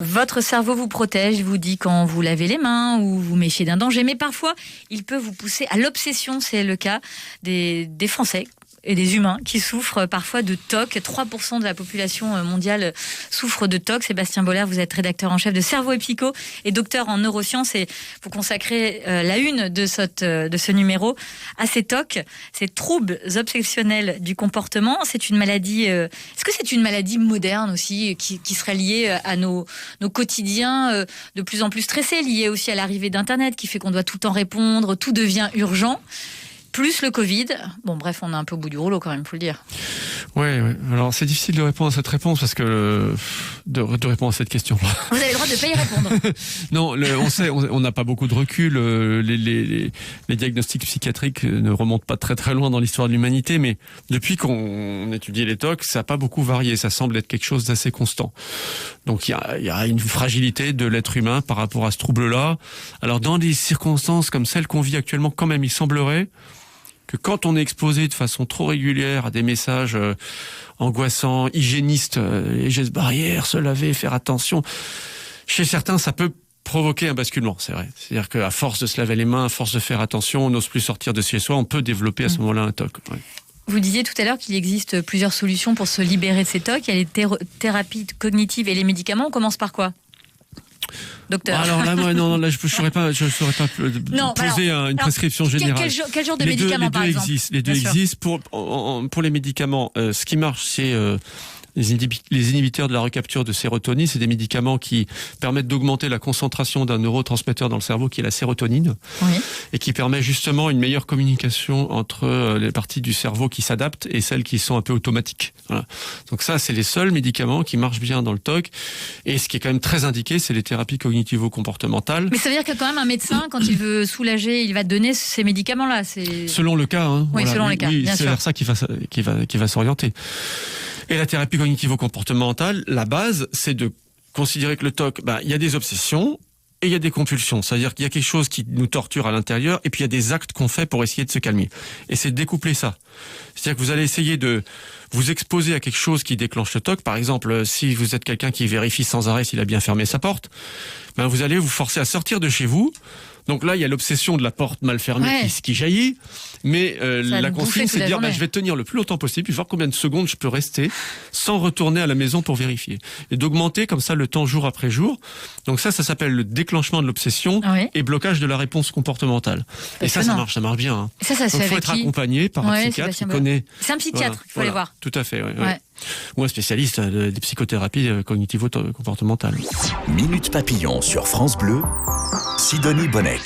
Votre cerveau vous protège, vous dit quand vous lavez les mains ou vous méfiez d'un danger, mais parfois il peut vous pousser à l'obsession. C'est le cas des Français et des humains qui souffrent parfois de TOC. 3% de la population mondiale souffre de TOC. Sébastien Boller, vous êtes rédacteur en chef de Cerveau et Psycho et docteur en neurosciences, et vous consacrez la une de ce numéro à ces TOC, ces troubles obsessionnels du comportement. C'est une maladie. Est-ce que c'est une maladie moderne aussi qui serait liée à nos quotidiens de plus en plus stressés, liée aussi à l'arrivée d'Internet qui fait qu'on doit tout le temps répondre, tout devient urgent? Plus le Covid. Bon, bref, on est un peu au bout du rouleau quand même, faut le dire. Ouais. Alors, c'est difficile de répondre à cette réponse parce que de répondre à cette question. Vous avez le droit de ne pas y répondre. Non, on n'a pas beaucoup de recul. Les diagnostics psychiatriques ne remontent pas très très loin dans l'histoire de l'humanité, mais depuis qu'on étudie les TOC, ça n'a pas beaucoup varié. Ça semble être quelque chose d'assez constant. Donc, il y a une fragilité de l'être humain par rapport à ce trouble-là. Alors, dans des circonstances comme celles qu'on vit actuellement, quand même, il semblerait que quand on est exposé de façon trop régulière à des messages angoissants, hygiénistes, les gestes barrières, se laver, faire attention, chez certains, ça peut provoquer un basculement, c'est vrai. C'est-à-dire qu'à force de se laver les mains, à force de faire attention, on n'ose plus sortir de chez soi, on peut développer à ce moment-là un TOC. Ouais. Vous disiez tout à l'heure qu'il existe plusieurs solutions pour se libérer de ces TOC. Il y a les thérapies cognitives et les médicaments. On commence par quoi, docteur? Alors là, moi, non, là, je ne saurais pas poser une prescription générale. Quel genre de médicaments, par exemple? Les deux existent. Pour les médicaments, ce qui marche, c'est les inhibiteurs de la recapture de sérotonine. C'est des médicaments qui permettent d'augmenter la concentration d'un neurotransmetteur dans le cerveau qui est la sérotonine, oui, et qui permet justement une meilleure communication entre les parties du cerveau qui s'adaptent et celles qui sont un peu automatiques. Voilà. Donc ça, c'est les seuls médicaments qui marchent bien dans le TOC. Et ce qui est quand même très indiqué, c'est les thérapies cognitivo-comportementales. Mais ça veut dire que quand même un médecin, quand il veut soulager, il va te donner ces médicaments-là. Selon le cas. Hein, oui, voilà. Selon les cas, bien sûr. C'est vers ça qu'il va s'orienter. Et la thérapie cognitivo-comportementale, la base, c'est de considérer que le TOC, il y a des obsessions et il y a des compulsions. C'est-à-dire qu'il y a quelque chose qui nous torture à l'intérieur et puis il y a des actes qu'on fait pour essayer de se calmer. Et c'est de découpler ça. C'est-à-dire que vous allez essayer de vous exposer à quelque chose qui déclenche le TOC. Par exemple, si vous êtes quelqu'un qui vérifie sans arrêt s'il a bien fermé sa porte, vous allez vous forcer à sortir de chez vous. Donc là, il y a l'obsession de la porte mal fermée qui jaillit, mais la consigne, c'est de dire je vais tenir le plus longtemps possible, puis voir combien de secondes je peux rester sans retourner à la maison pour vérifier. Et d'augmenter comme ça le temps jour après jour. Donc ça s'appelle le déclenchement de l'obsession et blocage de la réponse comportementale. Et ça marche bien. Hein. Ça se fait Donc il faut être accompagné par un psychiatre qui connaît... C'est un psychiatre, il faut aller voir. Tout à fait, ouais. Ou un spécialiste des psychothérapies cognitivo-comportementales. Minute Papillon sur France Bleu, Sidonie Bonnec.